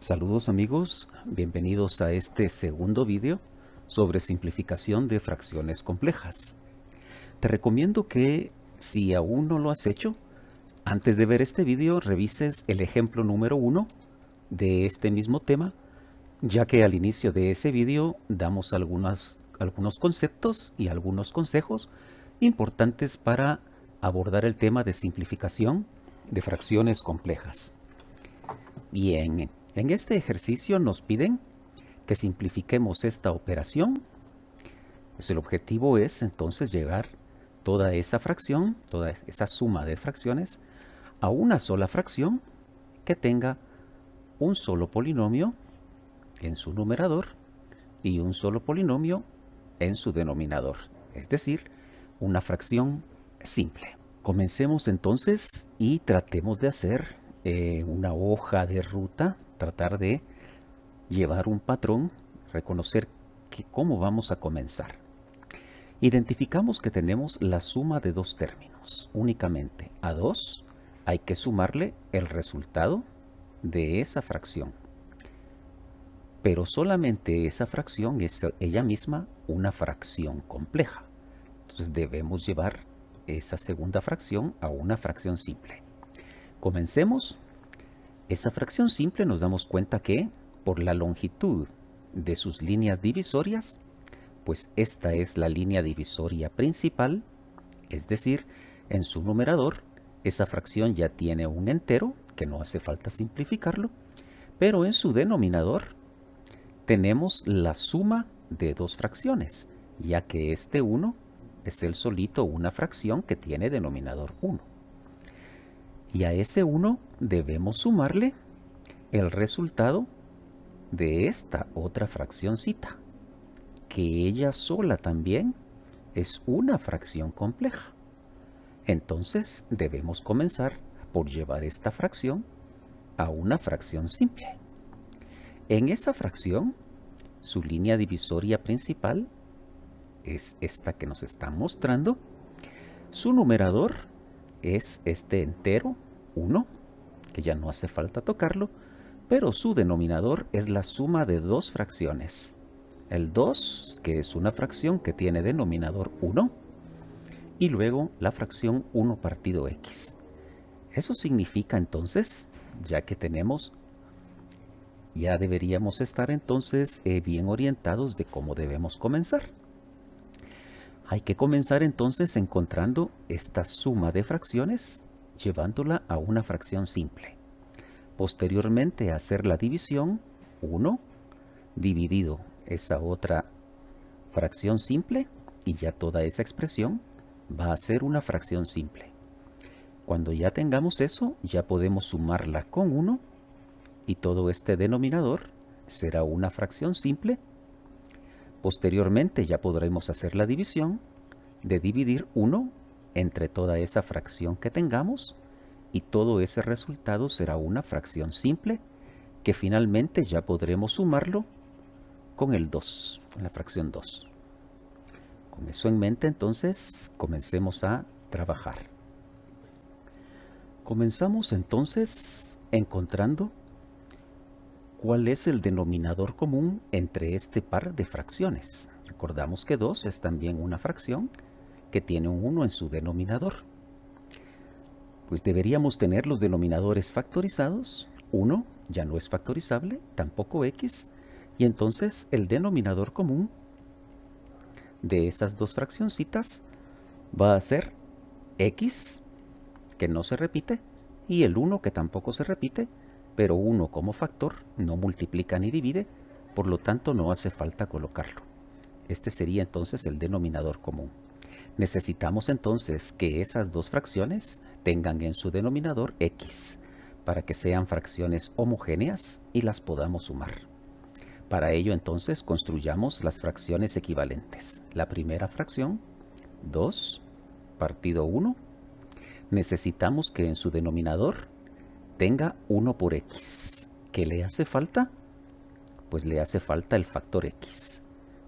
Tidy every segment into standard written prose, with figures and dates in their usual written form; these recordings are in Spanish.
Saludos amigos, bienvenidos a este segundo vídeo sobre simplificación de fracciones complejas. Te recomiendo que si aún no lo has hecho, antes de ver este vídeo revises el ejemplo número 1 de este mismo tema, ya que al inicio de ese vídeo damos algunos conceptos y algunos consejos importantes para abordar el tema de simplificación de fracciones complejas. Bien, en este ejercicio nos piden que simplifiquemos esta operación. Pues el objetivo es entonces llevar toda esa fracción, toda esa suma de fracciones, a una sola fracción que tenga un solo polinomio en su numerador y un solo polinomio en su denominador, es decir, una fracción simple. Comencemos entonces y tratemos de hacer una hoja de ruta, tratar de llevar un patrón, reconocer cómo vamos a comenzar. Identificamos que tenemos la suma de dos términos. Únicamente a 2 hay que sumarle el resultado de esa fracción. Pero solamente esa fracción es ella misma una fracción compleja. Entonces debemos llevar esa segunda fracción a una fracción simple. Comencemos. Esa fracción simple nos damos cuenta que por la longitud de sus líneas divisorias, pues esta es la línea divisoria principal, es decir, en su numerador esa fracción ya tiene un entero, que no hace falta simplificarlo, pero en su denominador tenemos la suma de dos fracciones, ya que este 1 es el solito una fracción que tiene denominador 1. Y a ese 1 debemos sumarle el resultado de esta otra fraccioncita, que ella sola también es una fracción compleja. Entonces debemos comenzar por llevar esta fracción a una fracción simple. En esa fracción, su línea divisoria principal es esta que nos están mostrando. Su numerador es este entero 1, que ya no hace falta tocarlo, pero su denominador es la suma de dos fracciones. El 2, que es una fracción que tiene denominador 1, y luego la fracción 1 partido x. Eso significa entonces, ya deberíamos estar entonces bien orientados de cómo debemos comenzar. Hay que comenzar entonces encontrando esta suma de fracciones, llevándola a una fracción simple. Posteriormente hacer la división, 1 dividido esa otra fracción simple, y ya toda esa expresión va a ser una fracción simple. Cuando ya tengamos eso, ya podemos sumarla con 1 y todo este denominador será una fracción simple. Posteriormente ya podremos hacer la división de dividir 1 entre toda esa fracción que tengamos, y todo ese resultado será una fracción simple que finalmente ya podremos sumarlo con el 2, con la fracción 2. Con eso en mente entonces comencemos a trabajar. Comenzamos entonces encontrando cuál es el denominador común entre este par de fracciones. Recordamos que 2 es también una fracción que tiene un 1 en su denominador. Pues deberíamos tener los denominadores factorizados. 1 ya no es factorizable, tampoco x, y entonces el denominador común de esas dos fraccioncitas va a ser x, que no se repite, y el 1, que tampoco se repite, pero 1 como factor no multiplica ni divide, por lo tanto no hace falta colocarlo. Este sería entonces el denominador común. Necesitamos entonces que esas dos fracciones tengan en su denominador x, para que sean fracciones homogéneas y las podamos sumar. Para ello entonces construyamos las fracciones equivalentes. La primera fracción, 2 partido 1, necesitamos que en su denominador tenga 1 por x. ¿Qué le hace falta? Pues le hace falta el factor x.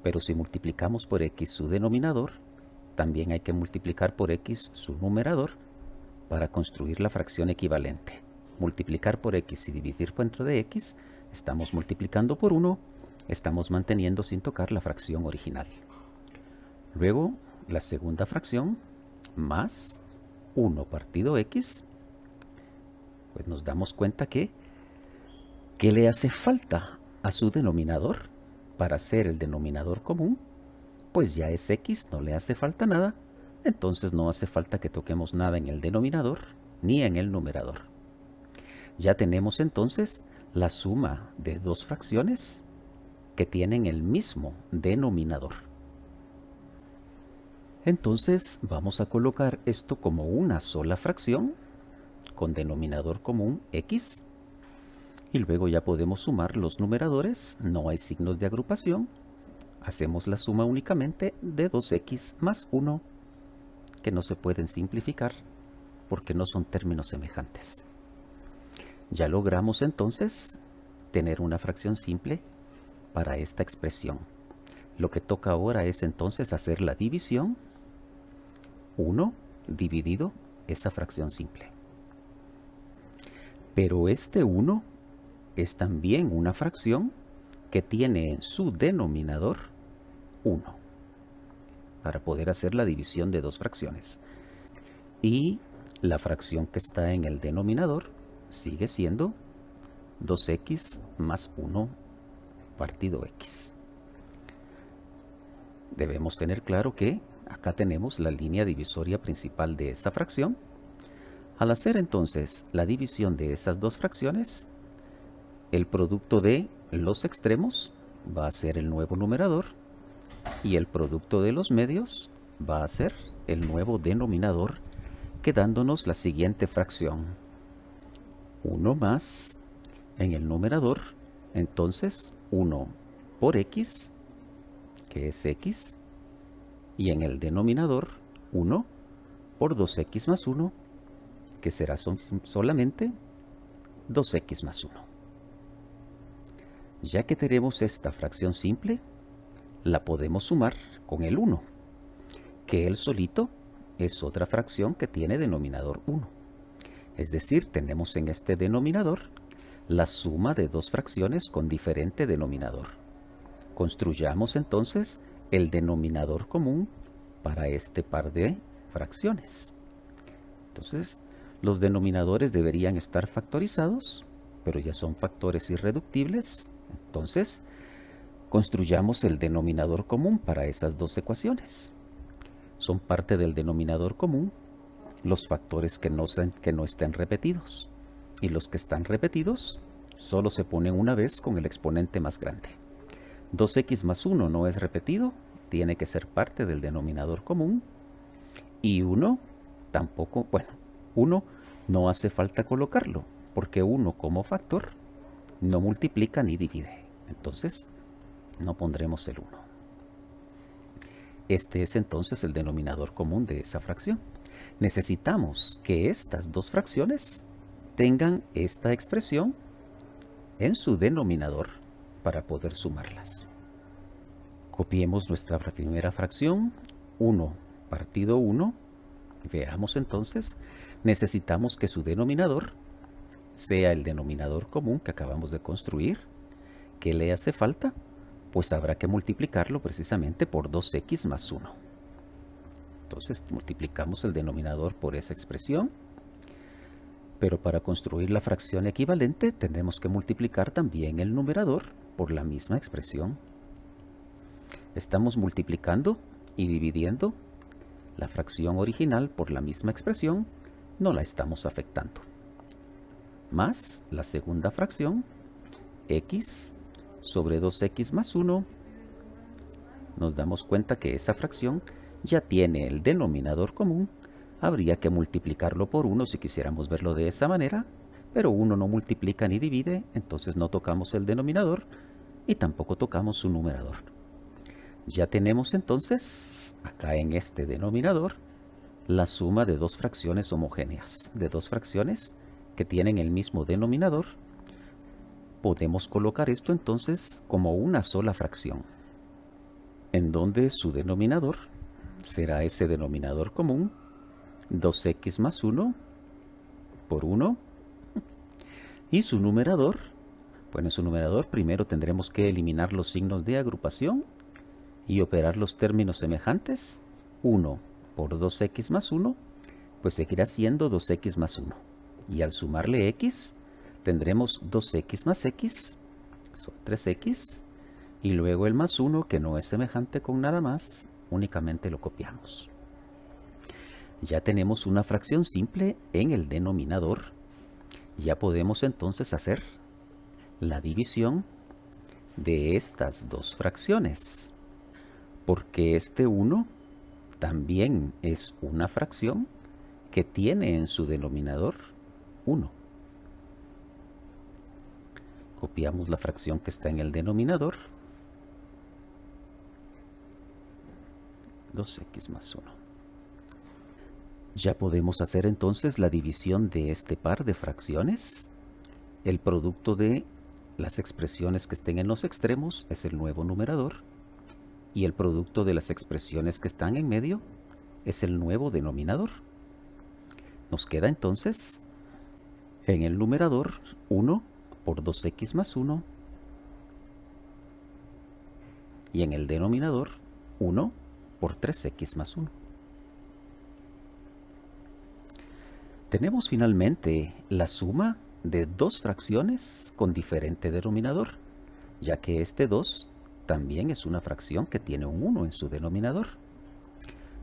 Pero si multiplicamos por x su denominador, también hay que multiplicar por x su numerador para construir la fracción equivalente. Multiplicar por x y dividir por dentro de x Estamos multiplicando por 1, estamos manteniendo sin tocar la fracción original. Luego, la segunda fracción, más 1 partido x, pues nos damos cuenta que ¿qué le hace falta a su denominador para hacer el denominador común? Pues ya es x, no le hace falta nada, entonces no hace falta que toquemos nada en el denominador ni en el numerador. Ya tenemos entonces la suma de dos fracciones que tienen el mismo denominador. Entonces vamos a colocar esto como una sola fracción con denominador común x, y luego ya podemos sumar los numeradores, no hay signos de agrupación, hacemos la suma únicamente de 2x más 1, que no se pueden simplificar porque no son términos semejantes. Ya logramos entonces tener una fracción simple para esta expresión. Lo que toca ahora es entonces hacer la división, 1 dividido esa fracción simple. Pero este 1 es también una fracción que tiene en su denominador 1, para poder hacer la división de dos fracciones. Y la fracción que está en el denominador sigue siendo 2x más 1 partido x. Debemos tener claro que acá tenemos la línea divisoria principal de esa fracción. Al hacer entonces la división de esas dos fracciones, el producto de los extremos va a ser el nuevo numerador y el producto de los medios va a ser el nuevo denominador, quedándonos la siguiente fracción. 1 más en el numerador, entonces 1 por x, que es x, y en el denominador 1 por 2x más 1, que será solamente 2x más 1. Ya que tenemos esta fracción simple, la podemos sumar con el 1, que él solito es otra fracción que tiene denominador 1. Es decir, tenemos en este denominador la suma de dos fracciones con diferente denominador. Construyamos entonces el denominador común para este par de fracciones. Entonces, los denominadores deberían estar factorizados, pero ya son factores irreductibles. Entonces, construyamos el denominador común para esas dos ecuaciones. Son parte del denominador común los factores que no estén repetidos, y los que están repetidos solo se ponen una vez con el exponente más grande. 2x más 1 no es repetido, tiene que ser parte del denominador común, y 1 tampoco, 1 no hace falta colocarlo, porque 1 como factor no multiplica ni divide, entonces no pondremos el 1. Este es entonces el denominador común de esa fracción. Necesitamos que estas dos fracciones tengan esta expresión en su denominador para poder sumarlas. Copiemos nuestra primera fracción, 1 partido 1. Veamos entonces, necesitamos que su denominador sea el denominador común que acabamos de construir. ¿Qué le hace falta? Pues habrá que multiplicarlo precisamente por 2x más 1. Entonces multiplicamos el denominador por esa expresión, pero para construir la fracción equivalente tendremos que multiplicar también el numerador por la misma expresión. Estamos multiplicando y dividiendo la fracción original por la misma expresión, no la estamos afectando. Más la segunda fracción, x sobre 2x más 1, nos damos cuenta que esa fracción ya tiene el denominador común. Habría que multiplicarlo por 1 si quisiéramos verlo de esa manera, pero 1 no multiplica ni divide, entonces no tocamos el denominador y tampoco tocamos su numerador. Ya tenemos entonces, acá en este denominador, la suma de dos fracciones homogéneas, de dos fracciones que tienen el mismo denominador. Podemos colocar esto entonces como una sola fracción, en donde su denominador será ese denominador común, 2x más 1 por 1, y su numerador Bueno, en su numerador primero tendremos que eliminar los signos de agrupación y operar los términos semejantes. 1 por 2x más 1, pues seguirá siendo 2x más 1. Y al sumarle x, tendremos 2x más x, son 3x, y luego el más 1, que no es semejante con nada más, únicamente lo copiamos. Ya tenemos una fracción simple en el denominador. Ya podemos entonces hacer la división de estas dos fracciones, porque este 1 también es una fracción que tiene en su denominador 1. Copiamos la fracción que está en el denominador, 2x más 1. Ya podemos hacer entonces la división de este par de fracciones. El producto de las expresiones que estén en los extremos es el nuevo numerador y el producto de las expresiones que están en medio es el nuevo denominador. Nos queda entonces en el numerador 1 por 2x más 1 y en el denominador 1 por 3x más 1. Tenemos finalmente la suma de dos fracciones con diferente denominador, ya que este 2 también es una fracción que tiene un 1 en su denominador.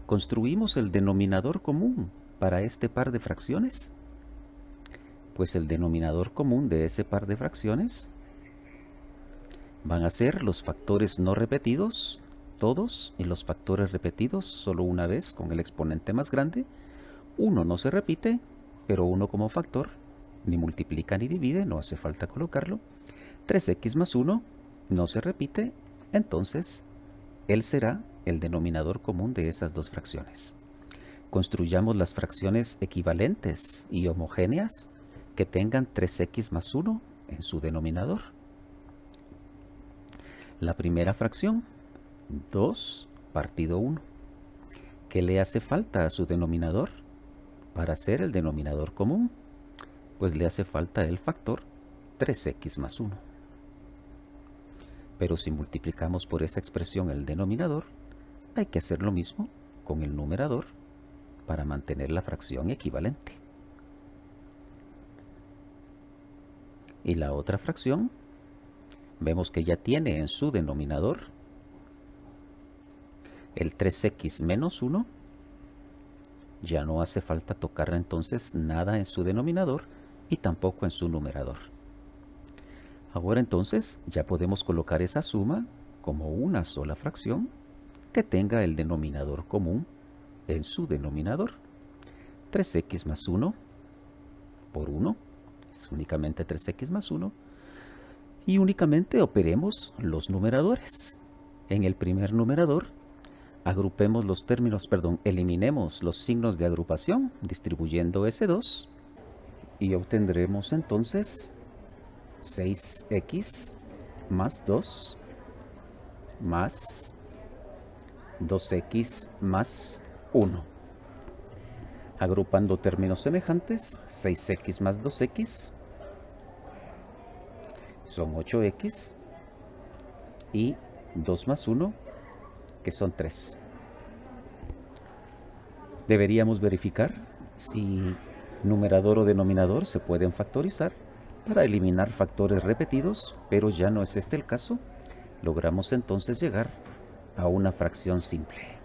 Construimos el denominador común para este par de fracciones. Pues el denominador común de ese par de fracciones van a ser los factores no repetidos, todos, y los factores repetidos solo una vez con el exponente más grande. 1 no se repite, pero 1 como factor ni multiplica ni divide, no hace falta colocarlo. 3x más 1 no se repite, entonces él será el denominador común de esas dos fracciones. Construyamos las fracciones equivalentes y homogéneas que tengan 3x más 1 en su denominador. La primera fracción, 2 partido 1. ¿Qué le hace falta a su denominador para hacer el denominador común? Pues le hace falta el factor 3x más 1. Pero si multiplicamos por esa expresión el denominador, hay que hacer lo mismo con el numerador para mantener la fracción equivalente. Y la otra fracción, vemos que ya tiene en su denominador el 3x menos 1. Ya no hace falta tocar entonces nada en su denominador y tampoco en su numerador. Ahora entonces ya podemos colocar esa suma como una sola fracción que tenga el denominador común en su denominador. 3x más 1 por 1 es únicamente 3x más 1. Y únicamente operemos los numeradores. En el primer numerador, agrupemos los términos, eliminemos los signos de agrupación distribuyendo ese 2 y obtendremos entonces 6x más 2 más 2x más 1. Agrupando términos semejantes, 6x más 2x son 8x y 2 más 1, que son 3. Deberíamos verificar si numerador o denominador se pueden factorizar para eliminar factores repetidos, pero ya no es este el caso. Logramos entonces llegar a una fracción simple.